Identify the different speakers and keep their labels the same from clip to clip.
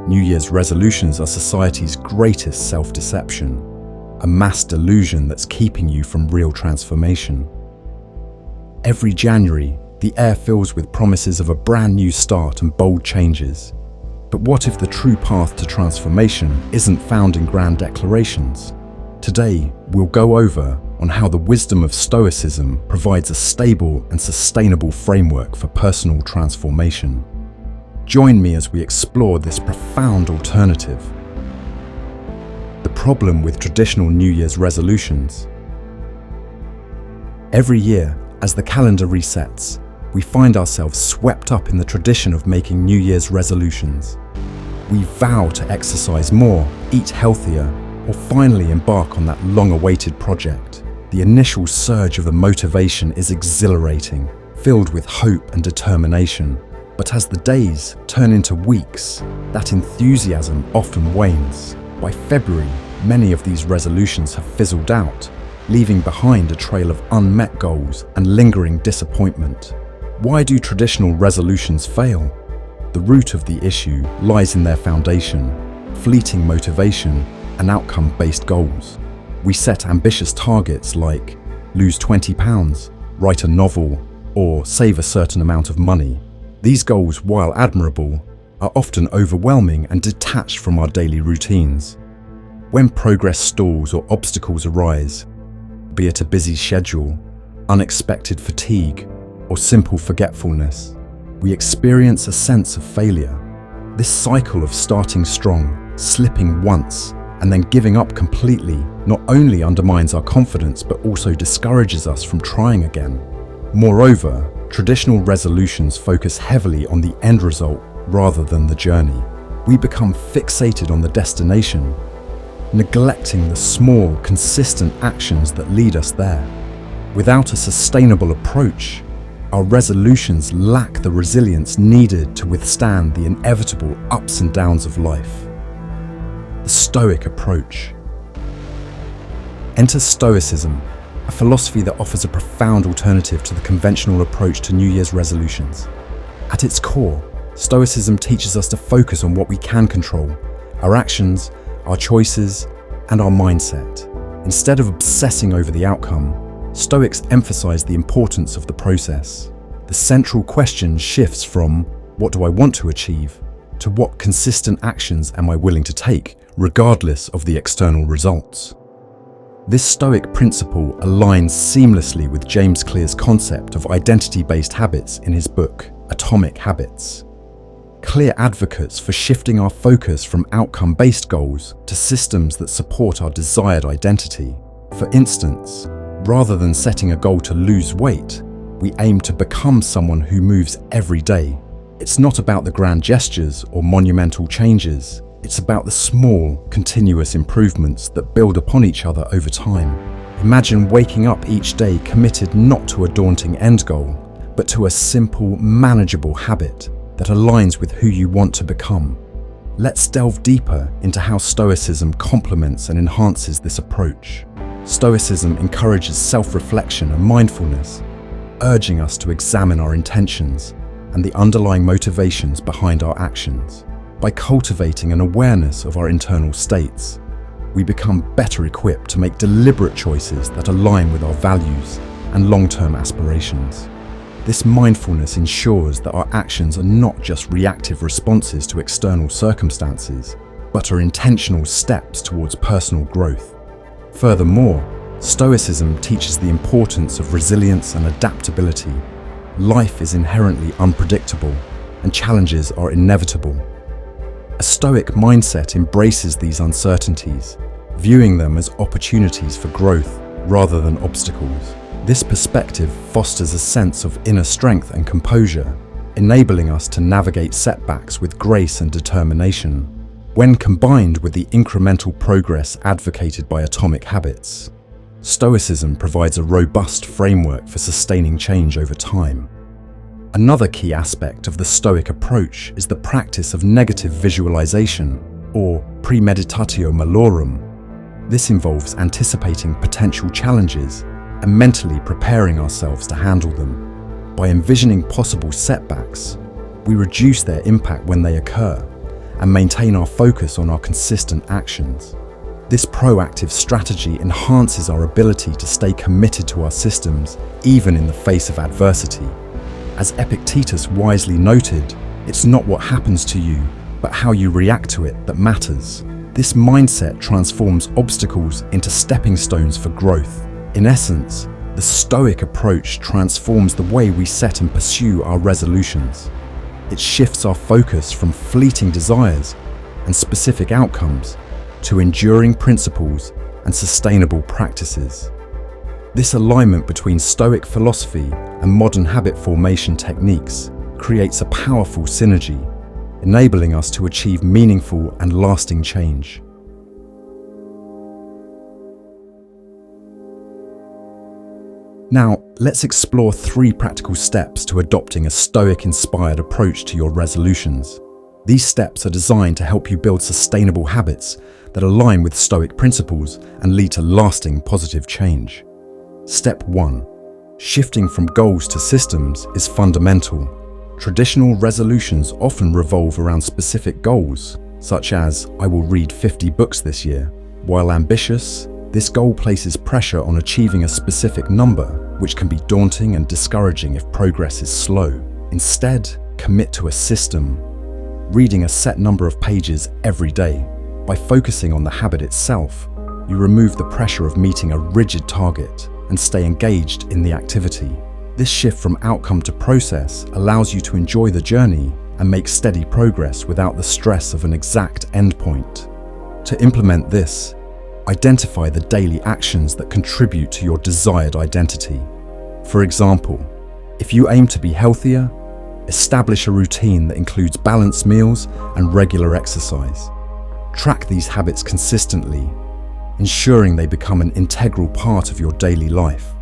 Speaker 1: New Year's resolutions are society's greatest self-deception, a mass delusion that's keeping you from real transformation. Every January, the air fills with promises of a brand new start and bold changes. But what if the true path to transformation isn't found in grand declarations? Today, we'll go over on how the wisdom of Stoicism provides a stable and sustainable framework for personal transformation. Join me as we explore this profound alternative. The problem with traditional New Year's resolutions. Every year, as the calendar resets, we find ourselves swept up in the tradition of making New Year's resolutions. We vow to exercise more, eat healthier, or finally embark on that long-awaited project. The initial surge of the motivation is exhilarating, filled with hope and determination. But as the days turn into weeks, that enthusiasm often wanes. By February, many of these resolutions have fizzled out, leaving behind a trail of unmet goals and lingering disappointment. Why do traditional resolutions fail? The root of the issue lies in their foundation: fleeting motivation and outcome-based goals. We set ambitious targets like lose 20 pounds, write a novel, or save a certain amount of money. These goals, while admirable, are often overwhelming and detached from our daily routines. When progress stalls or obstacles arise, be it a busy schedule, unexpected fatigue, or simple forgetfulness, we experience a sense of failure. This cycle of starting strong, slipping once, and then giving up completely not only undermines our confidence but also discourages us from trying again. Moreover, traditional resolutions focus heavily on the end result rather than the journey. We become fixated on the destination, neglecting the small, consistent actions that lead us there. Without a sustainable approach, our resolutions lack the resilience needed to withstand the inevitable ups and downs of life. The Stoic approach. Enter Stoicism, a philosophy that offers a profound alternative to the conventional approach to New Year's resolutions. At its core, Stoicism teaches us to focus on what we can control: our actions, our choices, and our mindset. Instead of obsessing over the outcome, Stoics emphasize the importance of the process. The central question shifts from "what do I want to achieve?" to "what consistent actions am I willing to take, regardless of the external results?" This Stoic principle aligns seamlessly with James Clear's concept of identity-based habits in his book, Atomic Habits. Clear advocates for shifting our focus from outcome-based goals to systems that support our desired identity. For instance, rather than setting a goal to lose weight, we aim to become someone who moves every day. It's not about the grand gestures or monumental changes. It's about the small, continuous improvements that build upon each other over time. Imagine waking up each day committed not to a daunting end goal, but to a simple, manageable habit that aligns with who you want to become. Let's delve deeper into how Stoicism complements and enhances this approach. Stoicism encourages self-reflection and mindfulness, urging us to examine our intentions and the underlying motivations behind our actions. By cultivating an awareness of our internal states, we become better equipped to make deliberate choices that align with our values and long-term aspirations. This mindfulness ensures that our actions are not just reactive responses to external circumstances, but are intentional steps towards personal growth. Furthermore, Stoicism teaches the importance of resilience and adaptability. Life is inherently unpredictable, and challenges are inevitable. A Stoic mindset embraces these uncertainties, viewing them as opportunities for growth rather than obstacles. This perspective fosters a sense of inner strength and composure, enabling us to navigate setbacks with grace and determination. When combined with the incremental progress advocated by Atomic Habits, Stoicism provides a robust framework for sustaining change over time. Another key aspect of the Stoic approach is the practice of negative visualization, or premeditatio malorum. This involves anticipating potential challenges and mentally preparing ourselves to handle them. By envisioning possible setbacks, we reduce their impact when they occur and maintain our focus on our consistent actions. This proactive strategy enhances our ability to stay committed to our systems, even in the face of adversity. As Epictetus wisely noted, it's not what happens to you, but how you react to it that matters. This mindset transforms obstacles into stepping stones for growth. In essence, the Stoic approach transforms the way we set and pursue our resolutions. It shifts our focus from fleeting desires and specific outcomes to enduring principles and sustainable practices. This alignment between Stoic philosophy and modern habit formation techniques creates a powerful synergy, enabling us to achieve meaningful and lasting change. Now, let's explore 3 practical steps to adopting a Stoic-inspired approach to your resolutions. These steps are designed to help you build sustainable habits that align with Stoic principles and lead to lasting positive change. Step 1. Shifting from goals to systems is fundamental. Traditional resolutions often revolve around specific goals, such as, I will read 50 books this year. While ambitious, this goal places pressure on achieving a specific number, which can be daunting and discouraging if progress is slow. Instead, commit to a system, reading a set number of pages every day. By focusing on the habit itself, you remove the pressure of meeting a rigid target and stay engaged in the activity. This shift from outcome to process allows you to enjoy the journey and make steady progress without the stress of an exact endpoint. To implement this, identify the daily actions that contribute to your desired identity. For example, if you aim to be healthier, establish a routine that includes balanced meals and regular exercise. Track these habits consistently, ensuring they become an integral part of your daily life.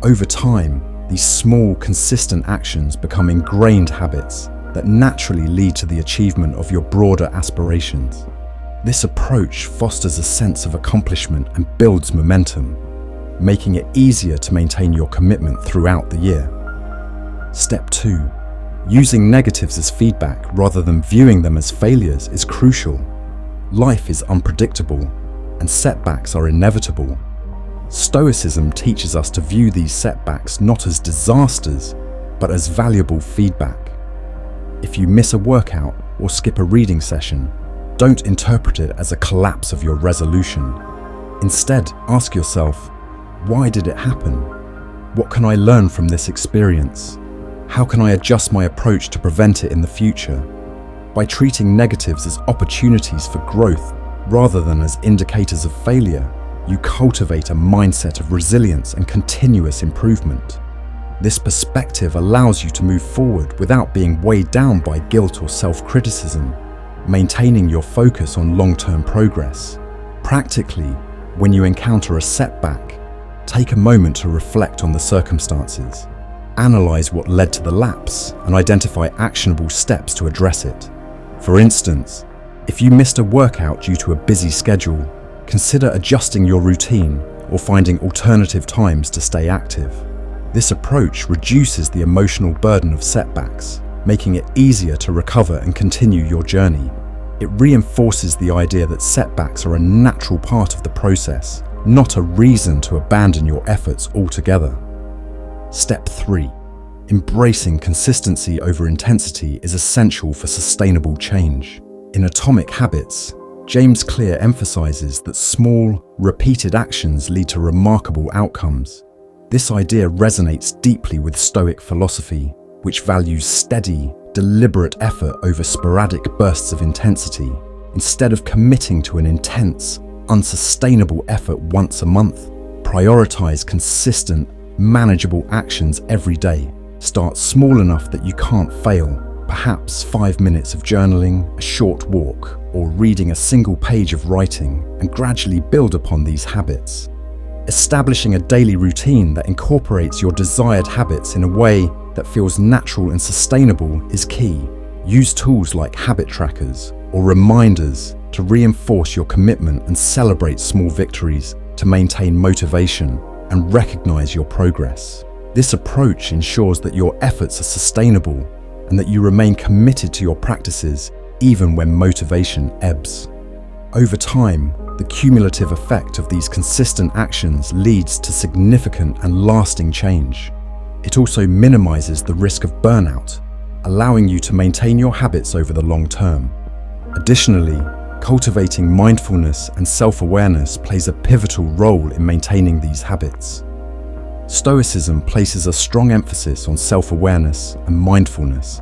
Speaker 1: Over time, these small, consistent actions become ingrained habits that naturally lead to the achievement of your broader aspirations. This approach fosters a sense of accomplishment and builds momentum, making it easier to maintain your commitment throughout the year. Step 2. Using negatives as feedback rather than viewing them as failures is crucial. Life is unpredictable, and setbacks are inevitable. Stoicism teaches us to view these setbacks not as disasters, but as valuable feedback. If you miss a workout or skip a reading session, don't interpret it as a collapse of your resolution. Instead, ask yourself, why did it happen? What can I learn from this experience? How can I adjust my approach to prevent it in the future? By treating negatives as opportunities for growth rather than as indicators of failure, you cultivate a mindset of resilience and continuous improvement. This perspective allows you to move forward without being weighed down by guilt or self-criticism, maintaining your focus on long-term progress. Practically, when you encounter a setback, take a moment to reflect on the circumstances. Analyze what led to the lapse and identify actionable steps to address it. For instance, if you missed a workout due to a busy schedule, consider adjusting your routine or finding alternative times to stay active. This approach reduces the emotional burden of setbacks, making it easier to recover and continue your journey. It reinforces the idea that setbacks are a natural part of the process, not a reason to abandon your efforts altogether. Step 3. Embracing consistency over intensity is essential for sustainable change. In Atomic Habits, James Clear emphasizes that small, repeated actions lead to remarkable outcomes. This idea resonates deeply with Stoic philosophy, which values steady, deliberate effort over sporadic bursts of intensity. Instead of committing to an intense, unsustainable effort once a month, prioritize consistent, manageable actions every day. Start small enough that you can't fail. Perhaps 5 minutes of journaling, a short walk, or reading a single page of writing, and gradually build upon these habits. Establishing a daily routine that incorporates your desired habits in a way that feels natural and sustainable is key. Use tools like habit trackers or reminders to reinforce your commitment and celebrate small victories to maintain motivation and recognize your progress. This approach ensures that your efforts are sustainable and that you remain committed to your practices even when motivation ebbs. Over time, the cumulative effect of these consistent actions leads to significant and lasting change. It also minimizes the risk of burnout, allowing you to maintain your habits over the long term. Additionally, cultivating mindfulness and self-awareness plays a pivotal role in maintaining these habits. Stoicism places a strong emphasis on self-awareness and mindfulness.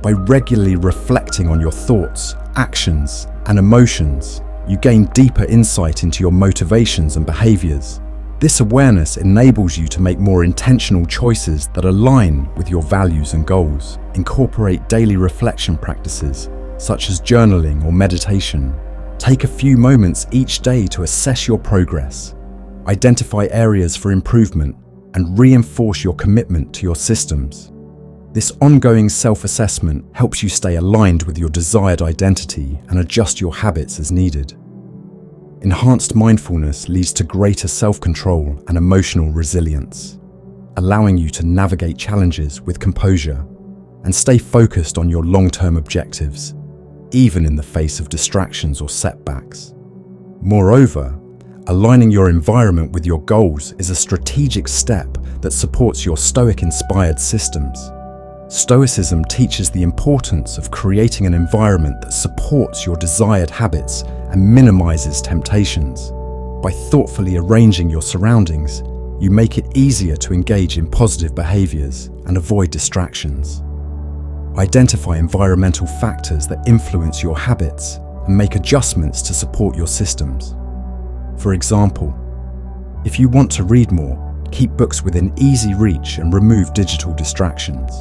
Speaker 1: By regularly reflecting on your thoughts, actions, and emotions, you gain deeper insight into your motivations and behaviors. This awareness enables you to make more intentional choices that align with your values and goals. Incorporate daily reflection practices, such as journaling or meditation. Take a few moments each day to assess your progress, identify areas for improvement, and reinforce your commitment to your systems. This ongoing self-assessment helps you stay aligned with your desired identity and adjust your habits as needed. Enhanced mindfulness leads to greater self-control and emotional resilience, allowing you to navigate challenges with composure and stay focused on your long-term objectives, even in the face of distractions or setbacks. Moreover, aligning your environment with your goals is a strategic step that supports your Stoic-inspired systems. Stoicism teaches the importance of creating an environment that supports your desired habits and minimizes temptations. By thoughtfully arranging your surroundings, you make it easier to engage in positive behaviors and avoid distractions. Identify environmental factors that influence your habits and make adjustments to support your systems. For example, if you want to read more, keep books within easy reach and remove digital distractions.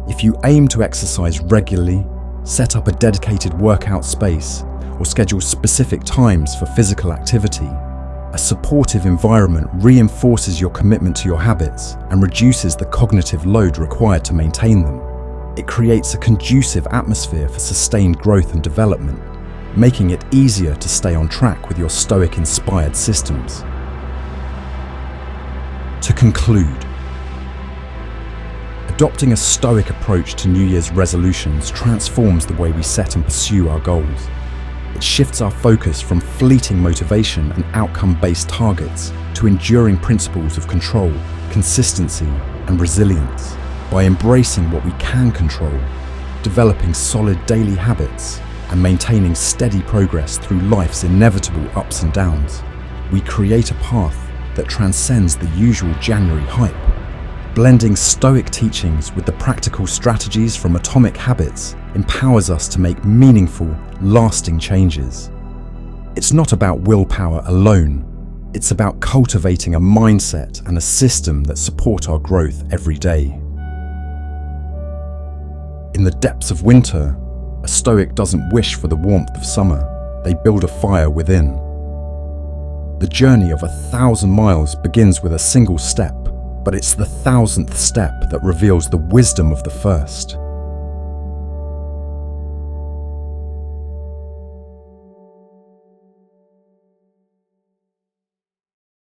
Speaker 1: If you aim to exercise regularly, set up a dedicated workout space or schedule specific times for physical activity. A supportive environment reinforces your commitment to your habits and reduces the cognitive load required to maintain them. It creates a conducive atmosphere for sustained growth and development, making it easier to stay on track with your Stoic-inspired systems. To conclude, adopting a Stoic approach to New Year's resolutions transforms the way we set and pursue our goals. It shifts our focus from fleeting motivation and outcome-based targets to enduring principles of control, consistency, and resilience. By embracing what we can control, developing solid daily habits, and maintaining steady progress through life's inevitable ups and downs, we create a path that transcends the usual January hype. Blending Stoic teachings with the practical strategies from Atomic Habits empowers us to make meaningful, lasting changes. It's not about willpower alone. It's about cultivating a mindset and a system that support our growth every day. In the depths of winter, a Stoic doesn't wish for the warmth of summer. They build a fire within. The journey of 1,000 miles begins with a single step, but it's the 1,000th step that reveals the wisdom of the first.